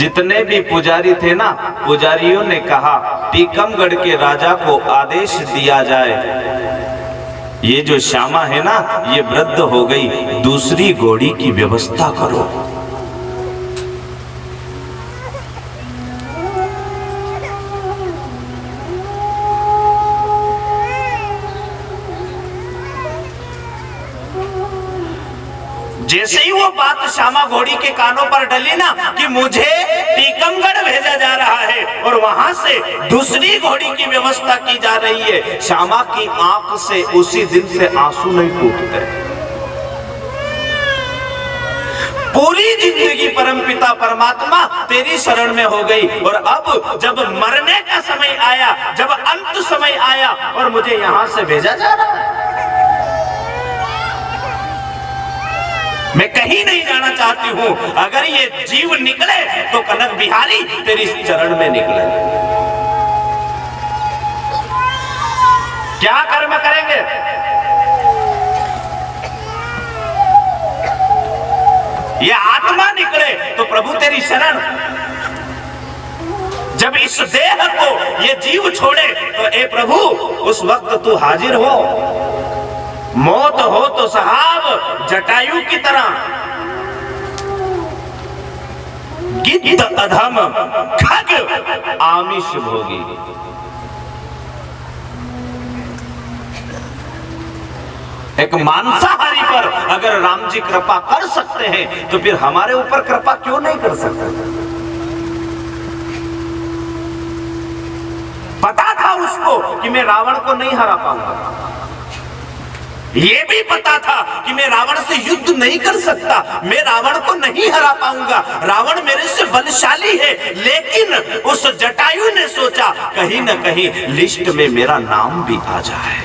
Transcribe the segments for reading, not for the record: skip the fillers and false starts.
जितने भी पुजारी थे ना, पुजारियों ने कहा टीकमगढ़ के राजा को आदेश दिया जाए, ये जो श्यामा है ना ये वृद्ध हो गई, दूसरी घोड़ी की व्यवस्था करो। जैसे ही वो बात श्यामा घोड़ी के कानों पर डली ना कि मुझे टीकमगढ़ भेजा जा रहा है और वहां से दूसरी घोड़ी की व्यवस्था की जा रही है, श्यामा की आंख से उसी दिन से आंसू नहीं टूटते। पूरी जिंदगी परमपिता परमात्मा तेरी शरण में हो गई और अब जब मरने का समय आया, जब अंत समय आया और मुझे यहां से भेजा जा रहा है, मैं कहीं नहीं जाना चाहती हूं। अगर ये जीव निकले तो कनक बिहारी तेरी चरण में निकले। क्या कर्म करेंगे? ये आत्मा निकले तो प्रभु तेरी शरण। जब इस देह को ये जीव छोड़े तो ए प्रभु उस वक्त तू हाजिर हो। मौत हो तो साहब जटायु की तरह, गिद्ध अधम खग आमिष भोगी। एक मांसाहारी पर अगर राम जी कृपा कर सकते हैं तो फिर हमारे ऊपर कृपा क्यों नहीं कर सकते? पता था उसको कि मैं रावण को नहीं हरा पाऊंगा, ये भी पता था कि मैं रावण से युद्ध नहीं कर सकता, मैं रावण को नहीं हरा पाऊंगा, रावण मेरे से बलशाली है। लेकिन उस जटायु ने सोचा कहीं न कहीं लिस्ट में मेरा नाम भी आ जाए।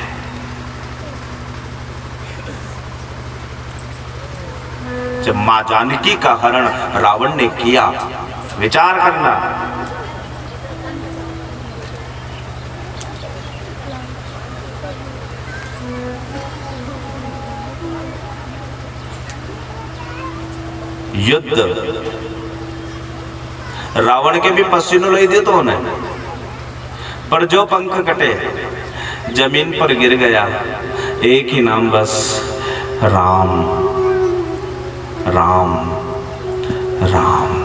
जब मां जानकी का हरण रावण ने किया, विचार करना, युद्ध रावण के भी पसीनों लई दे तो ने, पर जो पंख कटे जमीन पर गिर गया, एक ही नाम बस, राम राम राम।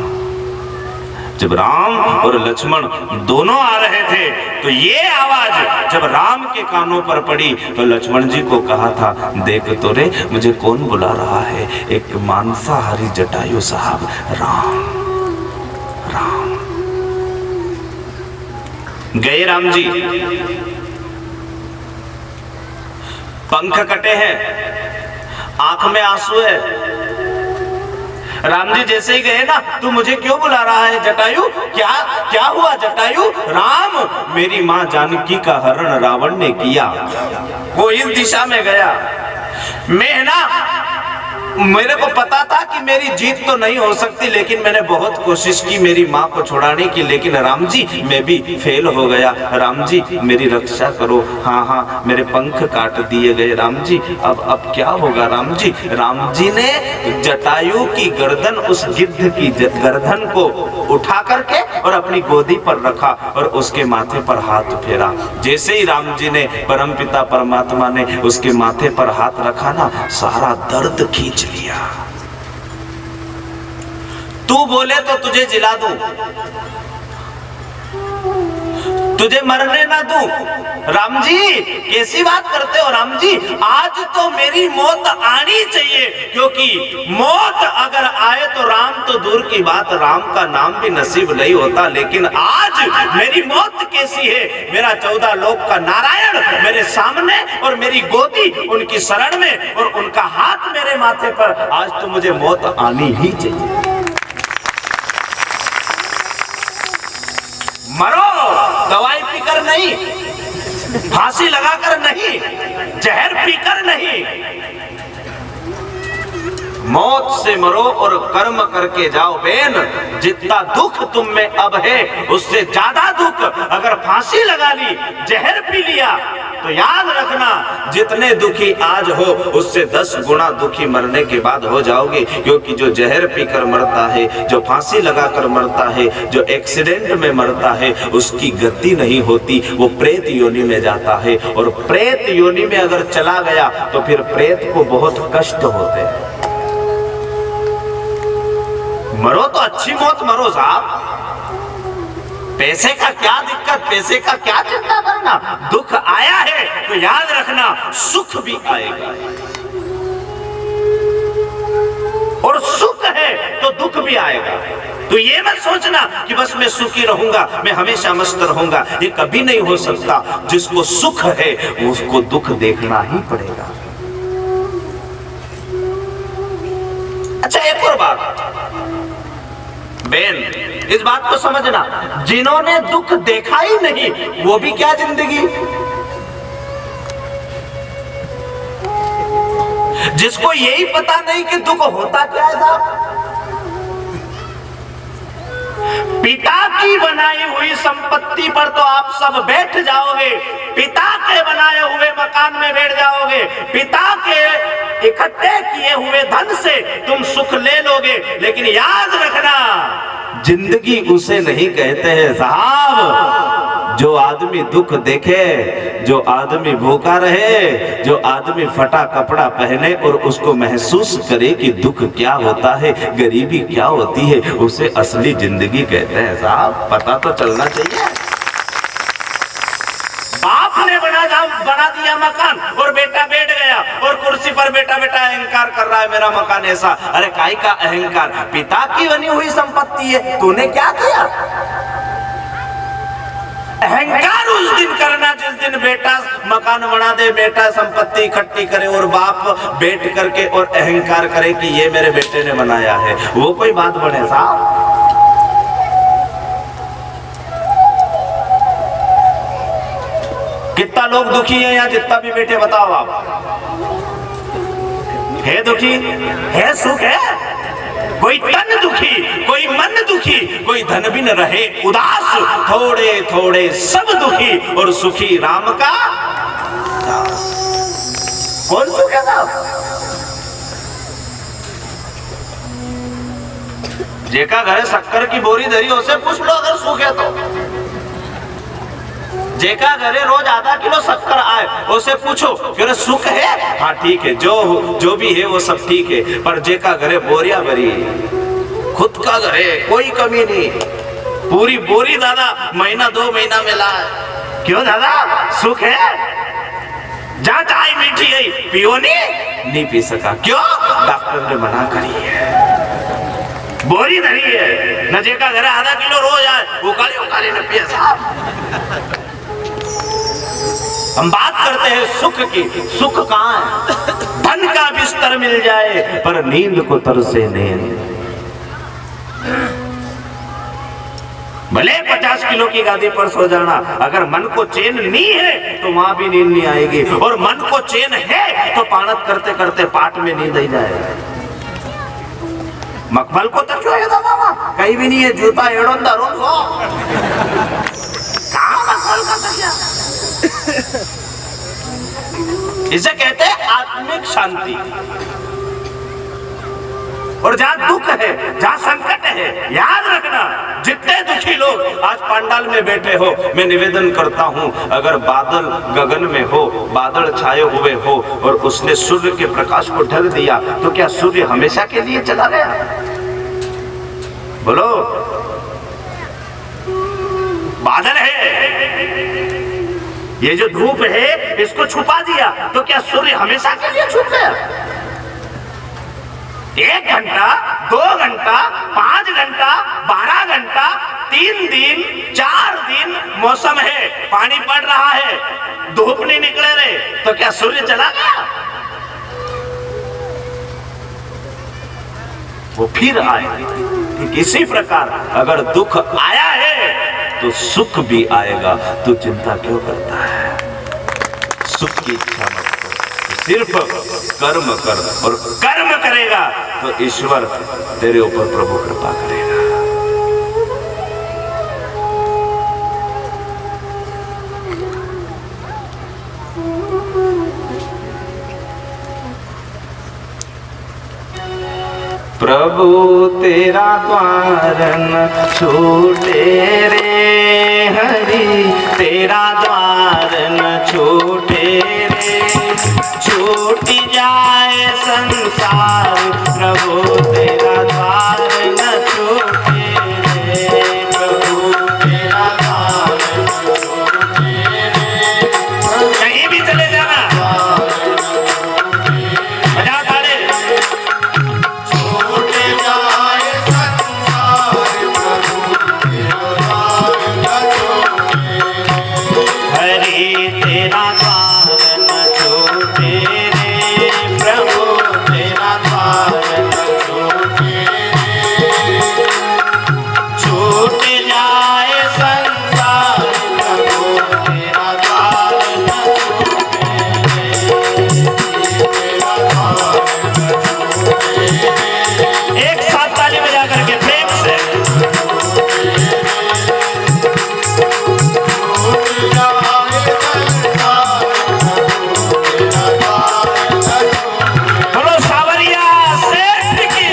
जब राम और लक्ष्मण दोनों आ रहे थे तो ये आवाज जब राम के कानों पर पड़ी तो लक्ष्मण जी को कहा था, देख तो रे मुझे कौन बुला रहा है, एक मांसाहारी जटायु साहब, राम राम। गए राम जी, पंख कटे हैं, आंख में आंसू है। राम जी जैसे ही गए ना, तू मुझे क्यों बुला रहा है जटायु? क्या क्या हुआ जटायु? राम, मेरी मां जानकी का हरण रावण ने किया, वो इस दिशा में गया। मैं ना, मेरे को पता था कि मेरी जीत तो नहीं हो सकती, लेकिन मैंने बहुत कोशिश की मेरी माँ को छुड़ाने की, लेकिन राम जी मैं भी फेल हो गया। राम जी मेरी रक्षा करो। हाँ हाँ, मेरे पंख काट दिए गए राम जी, अब क्या होगा राम जी? राम जी ने जटायु की गर्दन, उस गिद्ध की गर्दन को उठा करके और अपनी गोदी पर रखा और उसके माथे पर हाथ फेरा। जैसे ही राम जी ने, परमपिता परमात्मा ने उसके माथे पर हाथ रखा ना, सारा दर्द खींच लिया। तू बोले तो तुझे जिला दूं, तुझे मरने ना दूं। राम जी कैसी बात करते हो राम जी? आज तो मेरी मौत आनी चाहिए, क्योंकि मौत अगर आए तो राम तो दूर की बात, राम का नाम भी नसीब नहीं होता। लेकिन आज मेरी मौत कैसी है? मेरा 14 लोक का नारायण मेरे सामने और मेरी गोदी उनकी शरण में और उनका हाथ मेरे माथे पर, आज तो मुझे मौत आनी ही चाहिए। मरो, दवाई पीकर नहीं, फांसी लगाकर नहीं, जहर पीकर नहीं, मौत से मरो और कर्म करके जाओ बेन। जितना दुख तुम में अब है उससे ज्यादा दुख अगर फांसी लगा ली, जहर पी लिया, तो याद रखना जितने दुखी आज हो उससे 10 गुना दुखी मरने के बाद हो जाओगे। क्योंकि जो जहर पीकर मरता है, जो फांसी लगाकर मरता है, जो एक्सीडेंट में मरता है, उसकी गति नहीं होती, वो प्रेत योनि में जाता है। और प्रेत योनि में अगर चला गया तो फिर प्रेत को बहुत कष्ट होते हैं। मरो तो अच्छी मौत मरो साहब, पैसे का क्या दिक्कत, पैसे का क्या चिंता करना। दुख आया है तो याद रखना सुख भी आएगा, और सुख है तो दुख भी आएगा। तो ये मत सोचना कि बस मैं सुखी रहूंगा, मैं हमेशा मस्त रहूंगा, ये कभी नहीं हो सकता। जिसको सुख है उसको दुख देखना ही पड़ेगा। अच्छा एक और बात बेन, इस बात को समझना, जिन्होंने दुख देखा ही नहीं वो भी क्या जिंदगी। जिसको यही पता नहीं कि दुख होता क्या है साहब। पिता की बनाई हुई संपत्ति पर तो आप सब बैठ जाओगे, पिता के बनाए हुए मकान में बैठ जाओगे, पिता के इकट्ठे किए हुए धन से तुम सुख ले लोगे। लेकिन याद रखना जिंदगी उसे नहीं कहते हैं साहब जो आदमी दुख देखे, जो आदमी भूखा रहे, जो आदमी फटा कपड़ा पहने और उसको महसूस करे कि दुख क्या होता है, गरीबी क्या होती है, उसे असली जिंदगी कहते हैं साहब। पता तो चलना चाहिए। बाप ने बना दिया मकान और बेटा बैठ गया और कुर्सी पर बेटा बेटा अहंकार कर रहा है, मेरा मकान ऐसा। अरे काय का अहंकार, पिता की बनी हुई संपत्ति है, तूने क्या किया। अहंकार उस दिन करना जिस दिन बेटा मकान बना दे, बेटा संपत्ति इकट्ठी करे और बाप बैठ करके और अहंकार करे कि ये मेरे बेटे ने बनाया है। वो कोई बात बने साहब। कितना लोग दुखी है यहाँ, जितना भी बैठे बताओ आप, है दुखी, है सुख है। कोई तन दुखी, कोई मन दुखी, कोई धन भी न रहे उदास, थोड़े थोड़े सब दुखी और सुखी राम का कौन सुख है साहब। जेका घरे शक्कर की बोरी धरी उसे पूछ लो अगर सुख है तो। जेका घरे रोज आधा किलो शक्कर आए उसे पूछो कि सुख है, हाँ ठीक है, जो भी है वो सब ठीक है। पर जेका घरे बोरिया भरी, खुद का घरे कोई कमी नहीं, पूरी बोरी दादा महीना 2 महीना में लाए। क्यों दादा सुख है। जहाँ चाय मीठी है पियो नहीं पी सका। क्यों, डॉक्टर ने मना करी है, बोरी धरी है। न जेका घरे आधा किलो रोज आए उकाली न पिए साहब। हम बात करते हैं सुख की, सुख कहाँ है। धन का बिस्तर मिल जाए पर नींद को तरसे नींद। भले 50 किलो की गादी पर सो जाना, अगर मन को चैन नहीं है तो वहां भी नींद नहीं आएगी, और मन को चैन है तो पानत करते करते पाट में नींद आई जाएगी। मकबल को तो क्यों है दादा, कहीं भी नहीं है, जूता एड़ो दारो कहाँ मकबल का तो क्या। इसे कहते हैं आत्मिक शांति। और जहां दुख है, जहां संकट है, याद रखना जितने दुखी लोग आज पंडाल में बैठे हो, मैं निवेदन करता हूं अगर बादल गगन में हो, बादल छाए हुए हो और उसने सूर्य के प्रकाश को ढक दिया तो क्या सूर्य हमेशा के लिए चला गया। बोलो, बादल है, ये जो धूप है इसको छुपा दिया तो क्या सूर्य हमेशा के लिए छुप गया। 1 घंटा, 2 घंटा, 5 घंटा, 12 घंटा, 3 दिन, 4 दिन मौसम है, पानी पड़ रहा है, धूप नहीं निकले रहे तो क्या सूर्य चला गया। वो फिर आए। इसी प्रकार अगर दुख आया है तो सुख भी आएगा, तो चिंता क्यों करता है। सुख की इच्छा मत कर, सिर्फ कर्म कर, और कर्म करेगा तो ईश्वर तेरे ऊपर प्रभु कृपा करेगा। प्रभु तेरा द्वार न छूटे रे हरि, तेरा द्वार न छूटे रे, छूट जाए संसार प्रभु तेरा द्वार न छूटे रे, प्रभु तेरा द्वार न छूटे रे। कहीं भी चले जाना, बजा ताले। छूट जाए संसार प्रभु तेरा द्वार न छूटे रे, हरि तेरा द्वार न छूटे रे, प्रभु तेरा द्वार न छूटे रे, छूट जाए संसार प्रभु तेरा द्वार न छूटे रे, तेरा द्वार न छूटे रे। एक साथ ताली बजा करके प्रेम से। छूट जाए संसार प्रभु तेरा द्वार न छूटे। बोलो सावरिया सेठ की।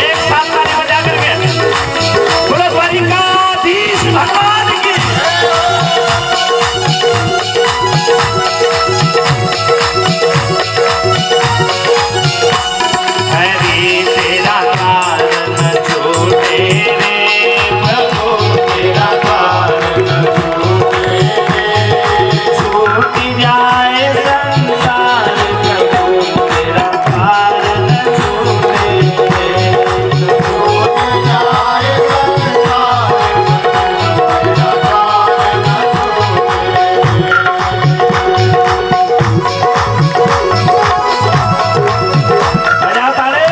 एक साथ ताली बजा करके बोलो द्वारिकाधीश भगवान की। हरि तेरा द्वार न छूटे रे, प्रभु तेरा द्वार न छूटे रे, छूट जाए संसार प्रभु तेरा द्वार न छूटे रे, छूट जाए संसार प्रभु तेरा द्वार न छूटे रे। बजा ताले।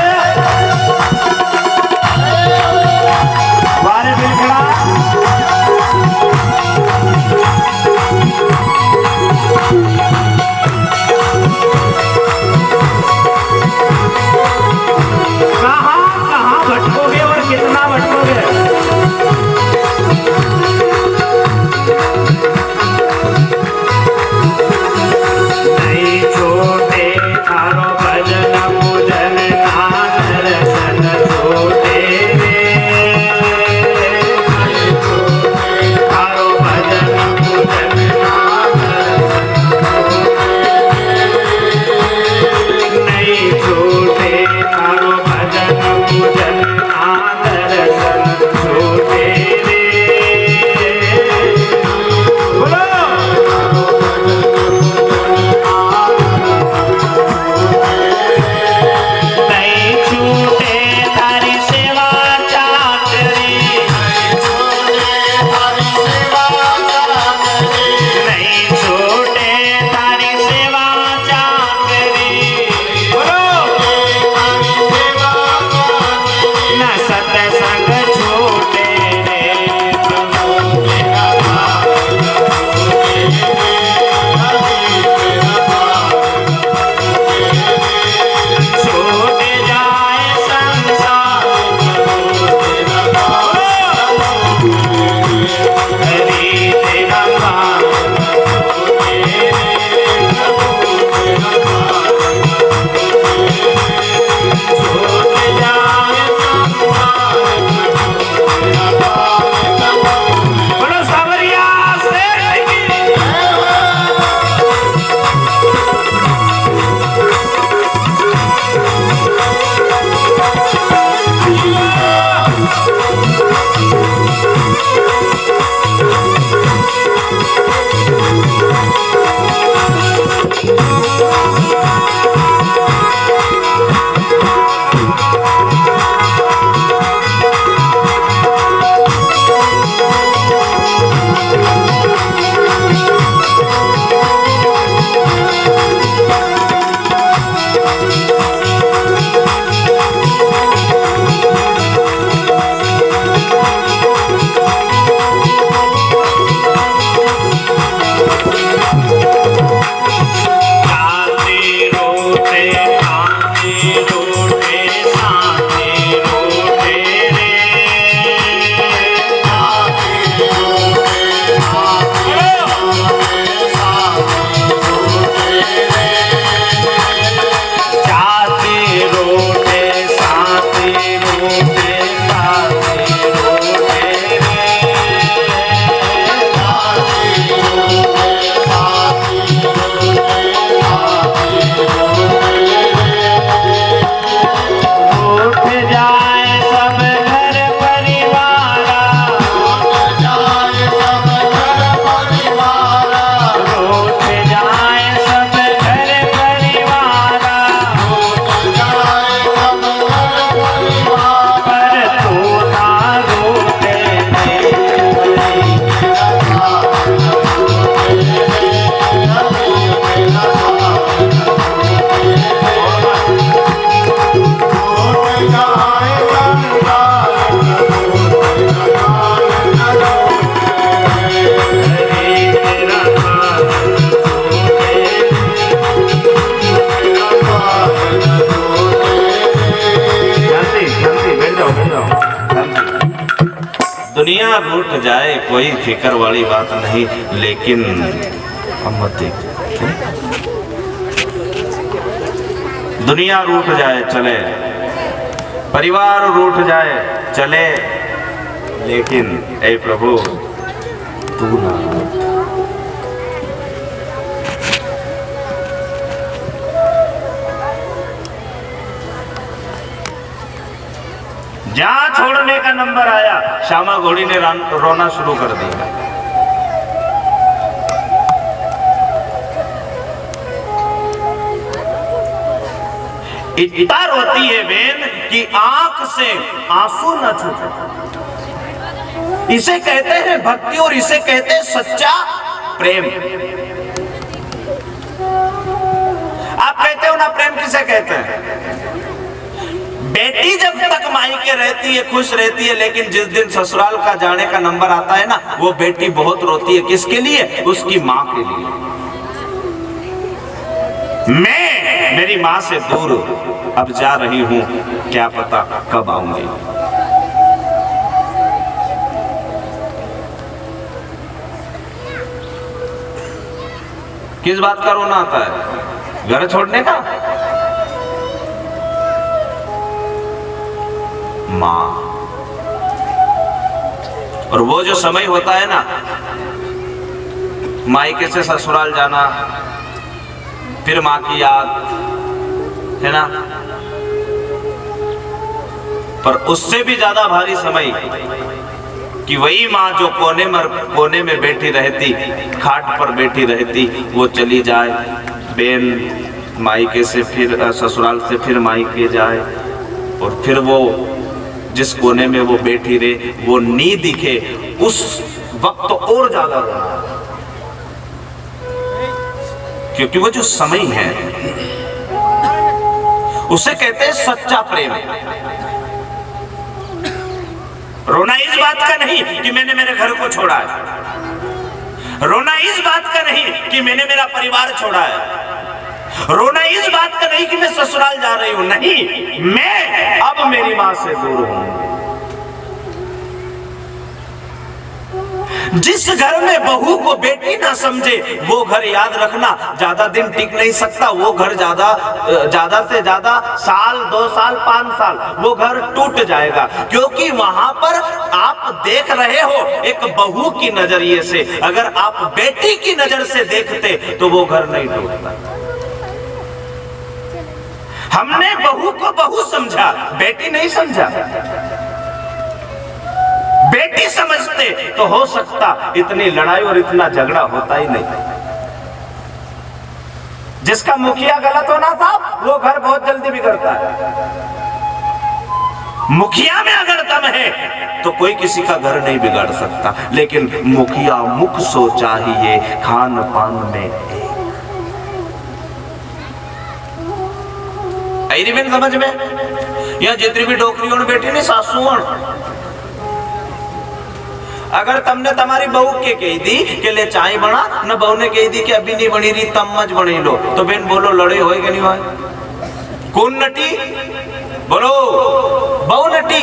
बारे बिलखड़ा। कहाँ कहाँ भटकोगे और कितना भटकोगे। नहीं छोटे थारो भजन पूजन नाम दर्शन छोटे रे, नहीं छोटे थारो भजन पूजन नाम दर्शन छोटे, नहीं छोटे थारो भजन पूजन नाम दर्शन दुनिया रूठ जाए कोई फिक्र वाली बात नहीं, लेकिन दुनिया रूठ जाए चले, परिवार रूठ जाए चले, लेकिन ऐ प्रभु तू ना रूठ। जहां छोड़ने का नंबर आया, श्यामा घोड़ी ने रोना शुरू कर दिया। इतना रोती है बेन कि आंख से आंसू न छूटे। इसे कहते हैं भक्ति और इसे कहते हैं सच्चा प्रेम। आप कहते हो ना प्रेम किसे कहते हैं? बेटी जब तक मायके रहती है खुश रहती है, लेकिन जिस दिन ससुराल का जाने का नंबर आता है ना, वो बेटी बहुत रोती है। किसके लिए? उसकी माँ के लिए। मैं मेरी माँ से दूर अब जा रही हूं, क्या पता कब आऊंगी। किस बात का रोना आता है? घर छोड़ने का? मां। और वो जो समय होता है ना, मायके से ससुराल जाना, फिर मां की याद, है ना, पर उससे भी ज्यादा भारी समय कि वही माँ जो कोने में बैठी रहती, खाट पर बैठी रहती, वो चली जाए। बेन मायके से फिर ससुराल से फिर मायके जाए, और फिर वो जिस कोने में वो बैठी रहे वो नी दिखे, उस वक्त तो और ज्यादा रोना, क्योंकि वो जो समय है उसे कहते हैं सच्चा प्रेम। रोना इस बात का नहीं कि मैंने मेरे घर को छोड़ा है, रोना इस बात का नहीं कि मैंने मेरा परिवार छोड़ा है, रोना इस बात का नहीं कि मैं ससुराल जा रही हूं, नहीं, मैं अब मेरी मां से दूर हूं। जिस घर में बहू को बेटी ना समझे वो घर याद रखना ज्यादा दिन टिक नहीं सकता। वो घर ज्यादा से ज्यादा साल, 2 साल, 5 साल वो घर टूट जाएगा, क्योंकि वहां पर आप देख रहे हो एक बहू की नजरिए से। अगर आप बेटी की नजर से देखते तो वो घर नहीं टूटता। हमने बहू को बहू समझा, बेटी नहीं समझा। बेटी समझते तो हो सकता इतनी लड़ाई और इतना झगड़ा होता ही नहीं। जिसका मुखिया गलत होना था वो घर बहुत जल्दी बिगड़ता है। मुखिया में अगर दम है तो कोई किसी का घर नहीं बिगाड़ सकता, लेकिन मुखिया मुख सो चाहिए खान पान में। समझ में या जितनी भी डोकरियों ने बैठी नहीं सासू, अगर तुमने तुम्हारी बहू के कही दी कि ले चाय बना, न बहू ने कही दी कि अभी नहीं बनी रही तब मच बनी लो, तो बहन बोलो लड़े होए कि नहीं होए? कौन नटी? बोलो बहू नटी।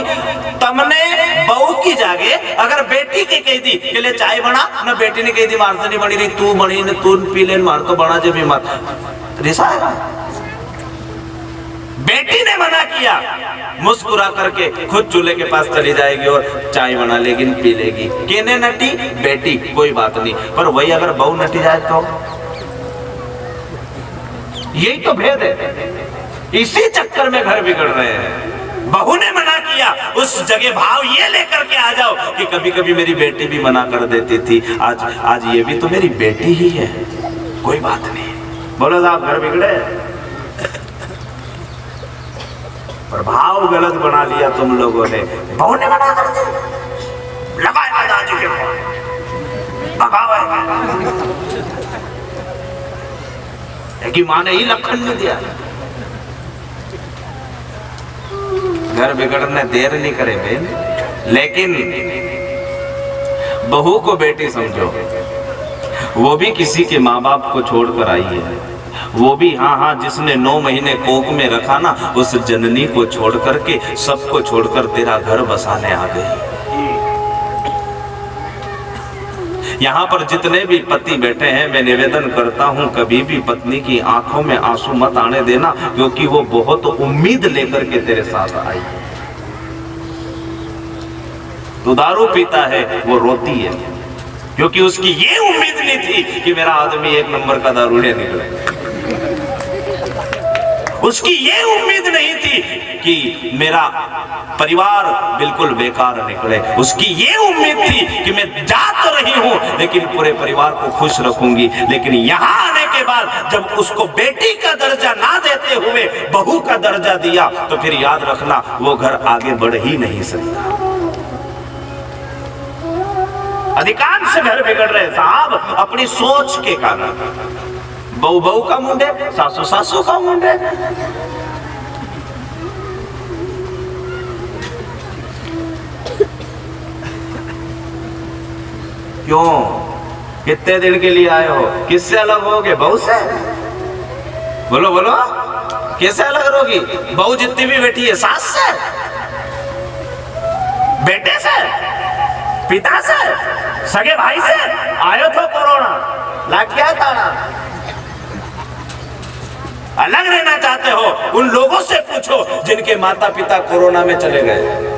तुमने बहू की जागे अगर बेटी के कही दी कि ले चाय बना, न बेटी ने कही दी मार तो नहीं बनी रही, तू बनी न तू पी ले, मार तो बना जब मत, रिसा है। बेटी ने मना किया, मुस्कुरा करके खुद चूल्हे के पास चली जाएगी और चाय बना लेगी, पी लेगी। केने नटी? बेटी, कोई बात नहीं। पर वही अगर बहू नटी जाए तो यही तो भेद है। इसी चक्कर में घर बिगड़ रहे हैं। बहू ने मना किया, उस जगह भाव ये लेकर के आ जाओ कि कभी कभी मेरी बेटी भी मना कर देती थी, आज ये भी तो मेरी बेटी ही है, कोई बात नहीं। बोलो साहब घर बिगड़े, पर भाव गलत बना लिया तुम लोगों ने। बहू ने मना कर दिया, लगाया दादी के कि मां ने ही लखन नहीं दिया। घर बिगड़ने देर नहीं करे बेन, लेकिन बहू को बेटी समझो, वो भी किसी के माँ बाप को छोड़कर आई है। वो भी हाँ जिसने 9 महीने कोख में रखा ना, उस जननी को छोड़ करके, सबको छोड़कर तेरा घर बसाने आ गई। यहाँ पर जितने भी पति बैठे हैं, मैं निवेदन करता हूँ कभी भी पत्नी की आंखों में आंसू मत आने देना, क्योंकि वो बहुत उम्मीद लेकर के तेरे साथ आई है। तू दारू पीता है, वो रोती है, क्योंकि उसकी ये उम्मीद नहीं थी कि मेरा आदमी एक नंबर का दारूडिया निकले। उसकी ये उम्मीद नहीं थी कि मेरा परिवार बिल्कुल बेकार निकले। उसकी ये उम्मीद थी कि मैं जा तो रही हूं लेकिन पूरे परिवार को खुश रखूंगी। लेकिन यहां आने के बाद जब उसको बेटी का दर्जा ना देते हुए बहू का दर्जा दिया, तो फिर याद रखना वो घर आगे बढ़ ही नहीं सकता। अधिकांश घर बिगड़ रहे साहब अपनी सोच के कारण। बहू बहू का मुंडे, सासू सासू का मुंडे। क्यों? कितने दिन के लिए आए हो? किससे अलग होगे? बहू से? बोलो बोलो, कैसे अलग रहोगी? बहू जितनी भी बैठी है, सास से, बेटे से, पिता से, सगे भाई से? आयो तो कोरोना लग गया ताना। अलग रहना चाहते हो? उन लोगों से पूछो जिनके माता पिता कोरोना में चले गए।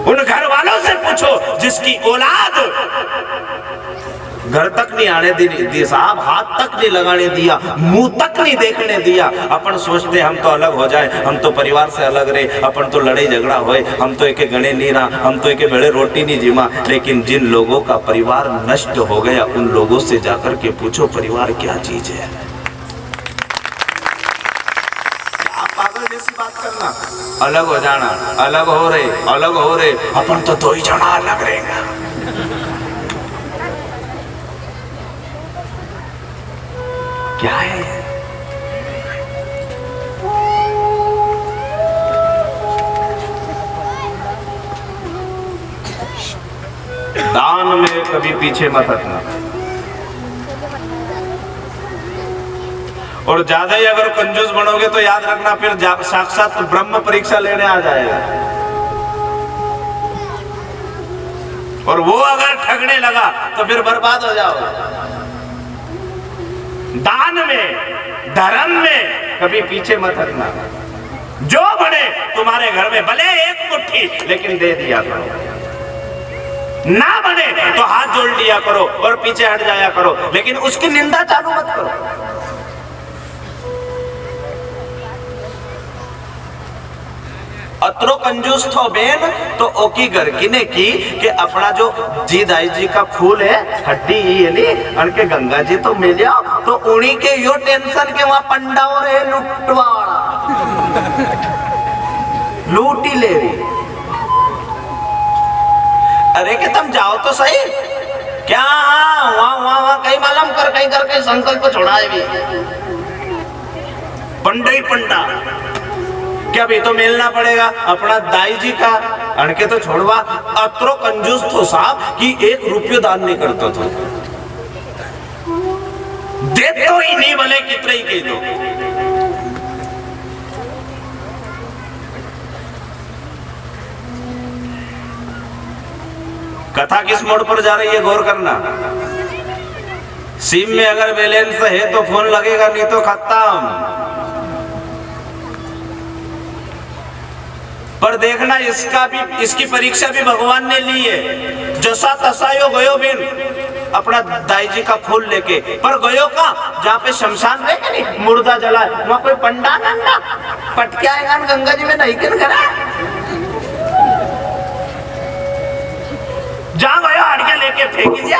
उन घर वालों से पूछो जिसकी औलाद घर तक नहीं आने दी साहब, हाथ तक नहीं लगाने दिया, मुंह तक नहीं देखने दिया। अपन सोचते हम तो अलग हो जाए, हम तो परिवार से अलग रहे, अपन तो लड़ाई झगड़ा होए, हम तो एक गणे नहीं रहा, हम तो एक बेड़े रोटी नहीं जिमा। लेकिन जिन लोगों का परिवार नष्ट हो गया, उन लोगों से जाकर के पूछो परिवार क्या चीज है। पागल जैसी बात करना, अलग हो जाना, अलग हो रहे, अपन तो दो ही जना अलग रहेगा। क्या है? दान में कभी पीछे मत हटना, और ज्यादा ही अगर कंजूस बनोगे तो याद रखना फिर साक्षात ब्रह्म परीक्षा लेने आ जाएगा। और वो अगर ठगने लगा तो फिर बर्बाद हो जाओगे। दान में, धर्म में कभी पीछे मत हटना। जो बने तुम्हारे घर में, भले एक मुट्ठी, लेकिन दे दिया करो। ना बने तो हाथ जोड़ लिया करो और पीछे हट जाया करो, लेकिन उसकी निंदा चालू मत करो। अतरो कंजूस थो बेन तो ओकी घर किने की कि अपना जो जी दाई जी का फूल है, हड्डी ही अनके गंगा जी तो मिल जाओ, तो उन्हीं के यो टेंशन के वहां पंडा और है लुटवाड़ा लूटी ले रही। अरे कि तुम जाओ तो सही, क्या वहां कहीं मालूम कर कहीं कर कहीं संकल्प छोड़ाए भी पंडा ही पंडा। क्या भी तो मिलना पड़ेगा अपना दाई जी का, अणके तो छोड़वा। अतरो कंजूस थो साहब कि 1 रुपये दान नहीं करते थे, देते ही नहीं, भले कितने ही कह दो। कथा किस मोड़ पर जा रही है गौर करना। सिम में अगर बैलेंस है तो फोन लगेगा, नहीं तो खत्म। पर देखना इसका भी, इसकी परीक्षा भी भगवान ने ली है। जैसा तसायो गयो बिन अपना दाई जी का फूल लेके, पर गयो का जहाँ पे शमशान रहेगा नहीं, मुर्दा जला, वहां कोई पंडा नंदा पटके आएगा गंगा जी में नहीं किन करा। जहाँ गया हड़के लेके फेंक दिया,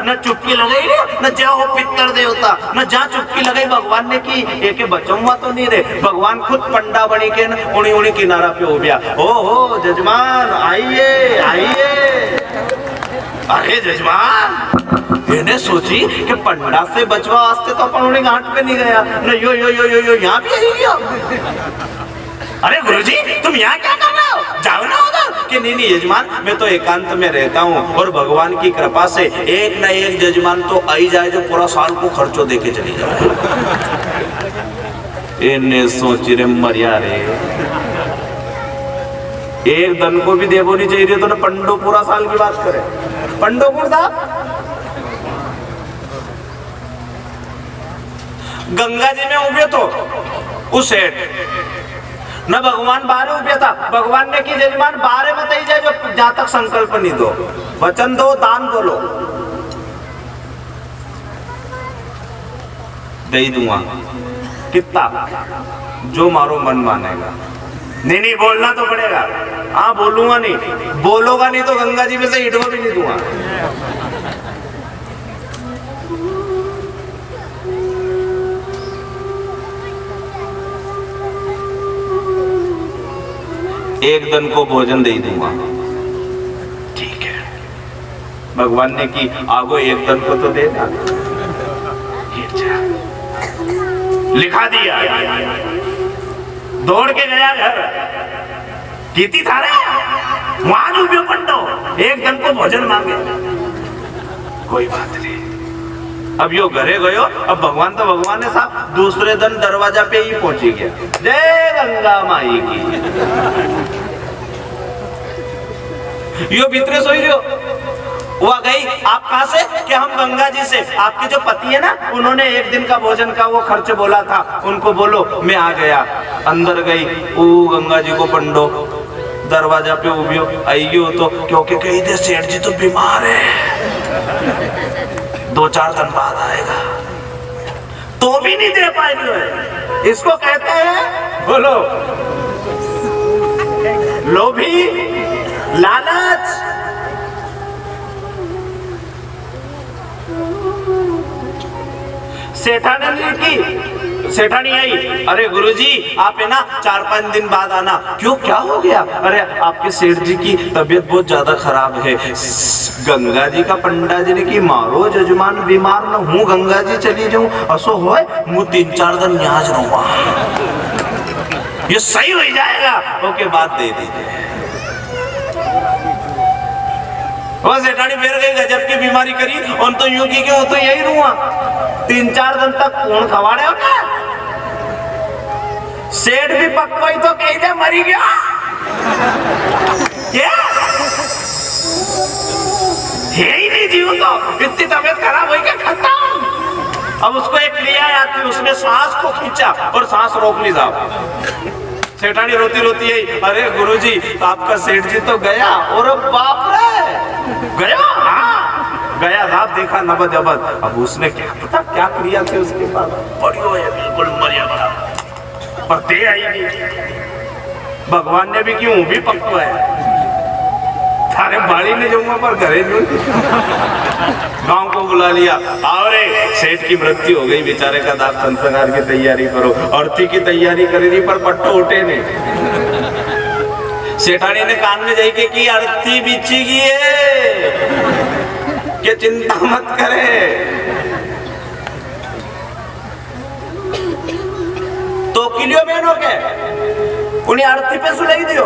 न चुपकी लगाई रे, न जहाँ हो पितर देवता, न जहाँ चुपकी लगाई भगवान ने की एक बचौवा तो नहीं रे। भगवान खुद पंडा बनी के उड़ी उड़ी किनारा पे हो गया। हो जजमान आइए आइए। अरे जजमान मैंने सोची कि पंडा से बचवा वास्ते तो अपन उन्हें घाट पे नहीं गया, न यो यो यो यो यो यहाँ भी आई गया। अरे गुरुजी तुम यहाँ क्या कर रहे हो, जाओ ना उधर। कि नहीं यजमान मैं तो एकांत में रहता हूँ, और भगवान की कृपा से एक न एक जजमान तो आई जाए जो पूरा साल को खर्चो देके चली जाए। इन्हें सोच रे मरिया रे, एक धन को भी देवो नहीं चाहिए तो ना पंडो पूरा साल की बात करे। पंडो कौन था? गंगा जी में उभे तो उस सेठ न भगवान बारे उभे था। भगवान ने की जजमान बारे बताई जाए जो जहां तक संकल्प नहीं दो, वचन दो, दान बोलो, दे दूंगा कितना जो मारो मन मानेगा। नहीं बोलना तो पड़ेगा। हाँ बोलूंगा नहीं, बोलोगा नहीं तो गंगा जी में से ईंटों भी नहीं दूंगा। एक दिन को भोजन दे दूंगा। ठीक है, भगवान ने की आगो एक दिन को तो देना। लिखा दिया, दौड़ के गया घर, कीती था रे वहां जो भी पंडो एक दिन को भोजन मांगे। कोई बात नहीं, अब यो घरे गयो। अब भगवान तो भगवान है साहब, दूसरे दिन दरवाजा पे ही पहुंची गया। जय गंगा माई की। यो भीतरे सोई रहो, वो आ गई। आप कहां से? कि हम गंगा जी से। आपके जो पति है ना, उन्होंने एक दिन का भोजन का वो खर्च बोला था, उनको बोलो मैं आ गया। अंदर गई, ओ गंगा जी को पंडो दरवाजा पे उबियो आइयो तो, क्योंकि कही दे सेठ जी तो बीमार है, 2-4 दिन बाद आएगा। तो भी नहीं दे पाएंगे। इसको कहते हैं, बोलो, लोभी, लालच। सेठानी की सेठानी आई, अरे गुरुजी आप है ना 4-5 दिन बाद आना। क्यों, क्या हो गया? अरे आपके सेठ जी की तबीयत बहुत ज्यादा खराब है। गंगा जी का पंडा जी ने की मारो जजमान बीमार न हूँ, गंगा जी चली जाऊं असो हो, मुझ 3-4 दिन यहाँ रहूंगा, ये सही हो जाएगा। ओके बात दे दीजिए। वो सेठानी फिर गई, गजब की बीमारी करी। उन तो यूं की तो यही रुआ 3-4 दिन तक कौन खवाड़े हो क्या? सेठ भी पक्कोई तो कहीं दे मरी गया क्या? यही नहीं जीव तो इतनी तबीयत खराब हुई क्या, खत्म। अब उसको एक क्रिया आती, उसने सांस को खींचा और सांस रोक ली साहब। सेठानी रोती रोती आई, अरे गुरुजी आपका सेठ जी तो गया। और बाप रे गया? हाँ गया साहब, देखा नबद अबद। अब उसने क्या पता क्या क्रिया थी उसके पास, बड़ी हो बिल्कुल मर्यादा, पर दे आई नहीं। भगवान ने भी क्यों भी पक्को है, थारे बाड़ी ने जाऊंगा पर घरे गांव को बुला लिया। और सेठ की मृत्यु हो गई, बेचारे का दांत संस्कार की तैयारी करो। अर्थी की तैयारी करेगी पर पट्टो उठे नहीं। सेठानी ने कान में जाके की अर्थी बिछी गई है कि चिंता मत करे। तो किलियो बहनों के उन्हें अर्थी पे सुलाई दियो,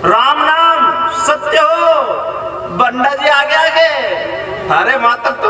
राम नाम सत्य हो। बंडा जी आगे आगे, अरे माता तो